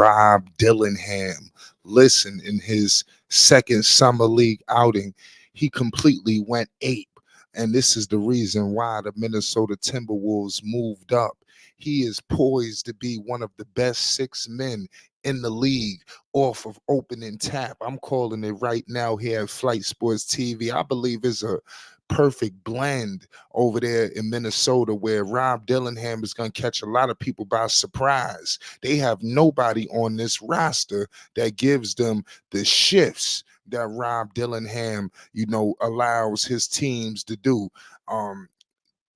Rob Dillingham. Listen, in his second summer league outing, he completely went ape. And this is the reason why the Minnesota Timberwolves moved up. He is poised to be one of the best six men in the league off of opening tap. I'm calling it right now here at Flight Sports TV. I believe it's a perfect blend over there in Minnesota where Rob Dillingham is going to catch a lot of people by surprise. They have nobody on this roster that gives them the shifts that Rob Dillingham, allows his teams to do. Um,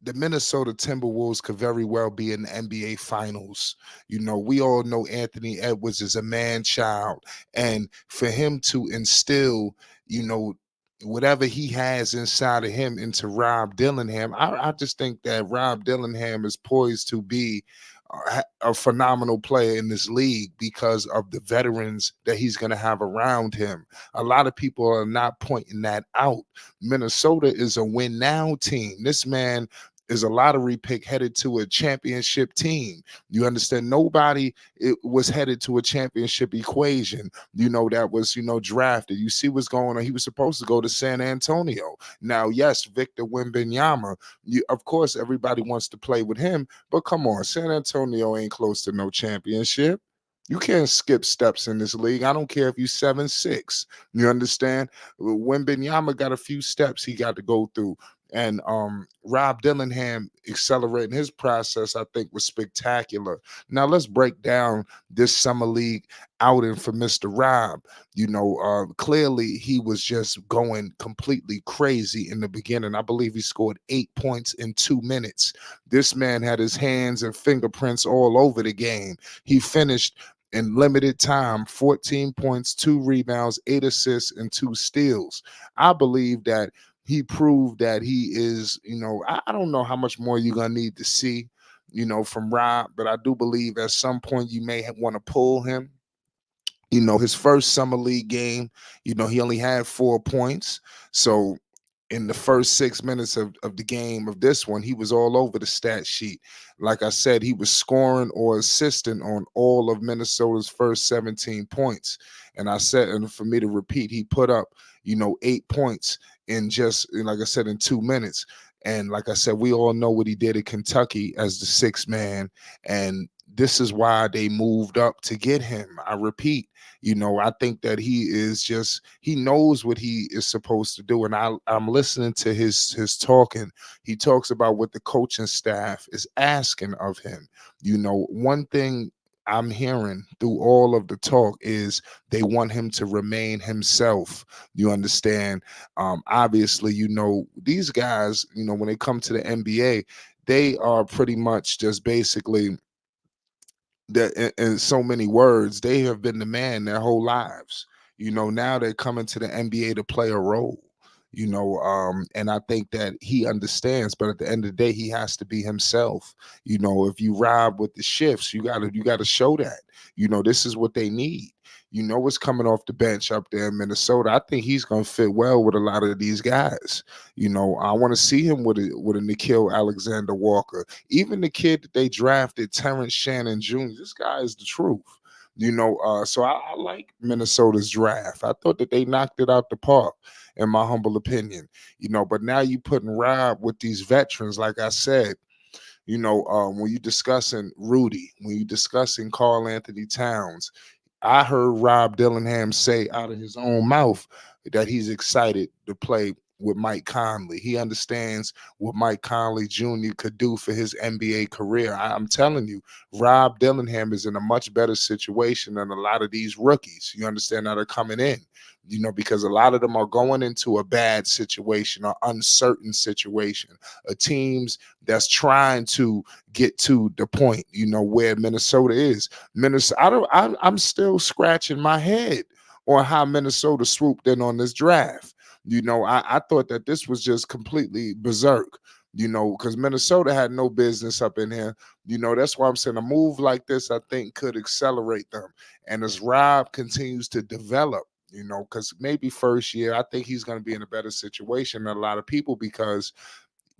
the Minnesota Timberwolves could very well be in the NBA Finals. We all know Anthony Edwards is a man child, and for him to instill, you know, whatever he has inside of him into Rob Dillingham, I just think that Rob Dillingham is poised to be a phenomenal player in this league because of the veterans that he's going to have around him. A lot of people are not pointing that out. Minnesota is a win now team. This man is a lottery pick headed to a championship team. You understand? Nobody was headed to a championship equation, that was, drafted. You see what's going on. He was supposed to go to San Antonio. Now, yes, Victor Wembanyama, of course, everybody wants to play with him, but come on, San Antonio ain't close to no championship. You can't skip steps in this league. I don't care if you 7'6". You understand? Wembanyama got a few steps he got to go through. And Rob Dillingham accelerating his process, I think, was spectacular. Now let's break down this summer league outing for Mr. Rob. Clearly he was just going completely crazy in the beginning. I believe he scored 8 points in 2 minutes. This man had his hands and fingerprints all over the game. He finished in limited time, 14 points, 2 rebounds, 8 assists, and 2 steals. I believe that he proved that he is, I don't know how much more you're going to need to see, from Rob, but I do believe at some point you may want to pull him. His first summer league game, he only had 4 points. So in the first 6 minutes of the game of this one, he was all over the stat sheet. Like I said, he was scoring or assisting on all of Minnesota's first 17 points. And I said, and for me to repeat, he put up, 8 points in just, like I said, in 2 minutes. And like I said, we all know what he did at Kentucky as the sixth man. And this is why they moved up to get him. I repeat, I think that he knows what he is supposed to do. And I'm listening to his talking. He talks about what the coaching staff is asking of him. One thing I'm hearing through all of the talk is they want him to remain himself. You understand? Obviously, these guys, when they come to the NBA, they are pretty much just basically that in so many words, they have been the man their whole lives. Now they're coming to the NBA to play a role. And I think that he understands, but at the end of the day, he has to be himself. If you ride with the shifts, you gotta show that. This is what they need. What's coming off the bench up there in Minnesota. I think he's gonna fit well with a lot of these guys. I want to see him with a Nickeil Alexander Walker. Even the kid that they drafted, Terrence Shannon Jr. This guy is the truth. So I like Minnesota's draft. I thought that they knocked it out the park, in my humble opinion. But now you putting Rob with these veterans, like I said. When you discussing Rudy, when you discussing Karl Anthony Towns, I heard Rob Dillingham say out of his own mouth that he's excited to play with Mike Conley. He understands what Mike Conley Jr. could do for his NBA career. I'm telling you, Rob Dillingham is in a much better situation than a lot of these rookies. You understand how they're coming in, because a lot of them are going into a bad situation or uncertain situation. A teams that's trying to get to the point, where Minnesota is. Minnesota, I'm still scratching my head on how Minnesota swooped in on this draft. I thought that this was just completely berserk, because Minnesota had no business up in here. That's why I'm saying a move like this, I think, could accelerate them. And as Rob continues to develop, because maybe first year, I think he's going to be in a better situation than a lot of people because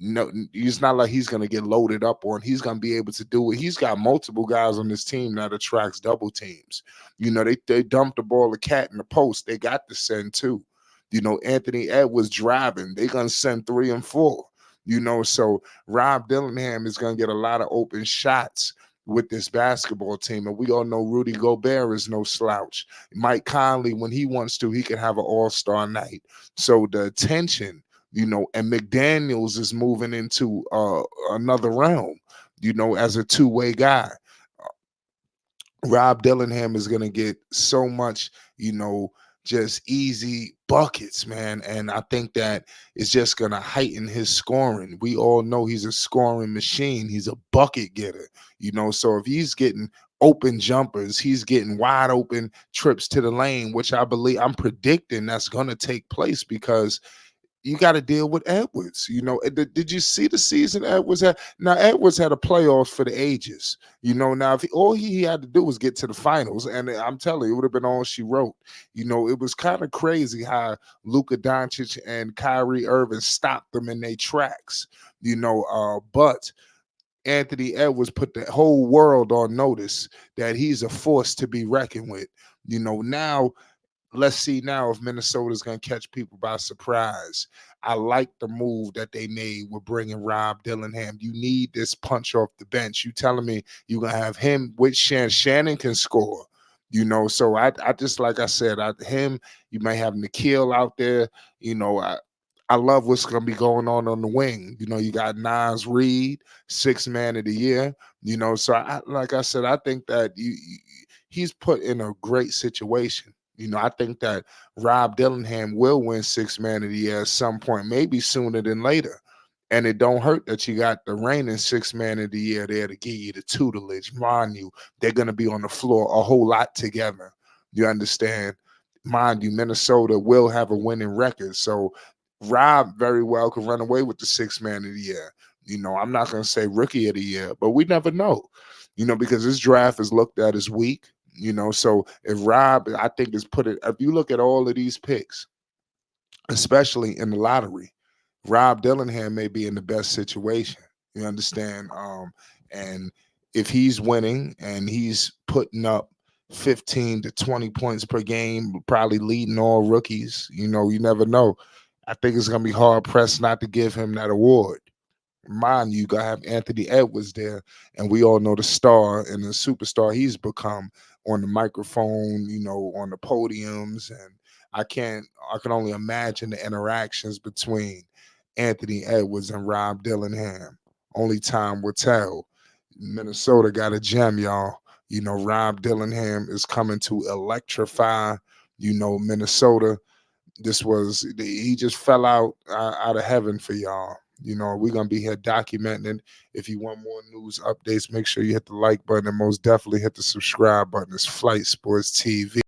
No, it's not like he's gonna get loaded up on. He's gonna be able to do it. He's got multiple guys on this team that attracts double teams. They dump the ball, the cat in the post. They got to send two. Anthony Edwards driving. They gonna send 3 and 4. So Rob Dillingham is gonna get a lot of open shots with this basketball team. And we all know Rudy Gobert is no slouch. Mike Conley, when he wants to, he can have an all-star night. So the attention, and McDaniels is moving into another realm, as a two-way guy. Rob Dillingham is going to get so much, just easy buckets, man. And I think that it's just going to heighten his scoring. We all know he's a scoring machine. He's a bucket getter, So if he's getting open jumpers, he's getting wide open trips to the lane, which I'm predicting that's going to take place because you got to deal with Edwards. Did you see the season Edwards had? Now Edwards had a playoffs for the ages. Now if all he had to do was get to the finals, and I'm telling you, it would have been all she wrote. It was kind of crazy how Luka Doncic and Kyrie Irving stopped them in their tracks. But Anthony Edwards put the whole world on notice that he's a force to be reckoned with. Now let's see now if Minnesota's going to catch people by surprise. I like the move that they made with bringing Rob Dillingham. You need this punch off the bench. You telling me you're going to have him with Shannon. Shannon can score, So I just, like I said, him, you may have Nikhil out there. I love what's going to be going on the wing. You got Nas Reed, 6th man of the year. So like I said, I think that he's put in a great situation. I think that Rob Dillingham will win 6th man of the year at some point, maybe sooner than later. And it don't hurt that you got the reigning 6th man of the year there to give you the tutelage. Mind you, they're going to be on the floor a whole lot together. You understand? Mind you, Minnesota will have a winning record. So Rob very well could run away with the 6th man of the year. I'm not going to say rookie of the year, but we never know, because this draft is looked at as weak. So if Rob, I think, is put it, if you look at all of these picks, especially in the lottery, Rob Dillingham may be in the best situation. You understand? And if he's winning and he's putting up 15 to 20 points per game, probably leading all rookies, you never know. I think it's going to be hard pressed not to give him that award. Mind you, gotta have Anthony Edwards there, and we all know the star and the superstar he's become on the microphone, on the podiums, and I can only imagine the interactions between Anthony Edwards and Rob Dillingham. Only time will tell. Minnesota got a gem, y'all. Rob Dillingham is coming to electrify, Minnesota. He just fell out of heaven for y'all. We're gonna be here documenting. If you want more news updates, make sure you hit the like button and most definitely hit the subscribe button. It's Flight Sports TV.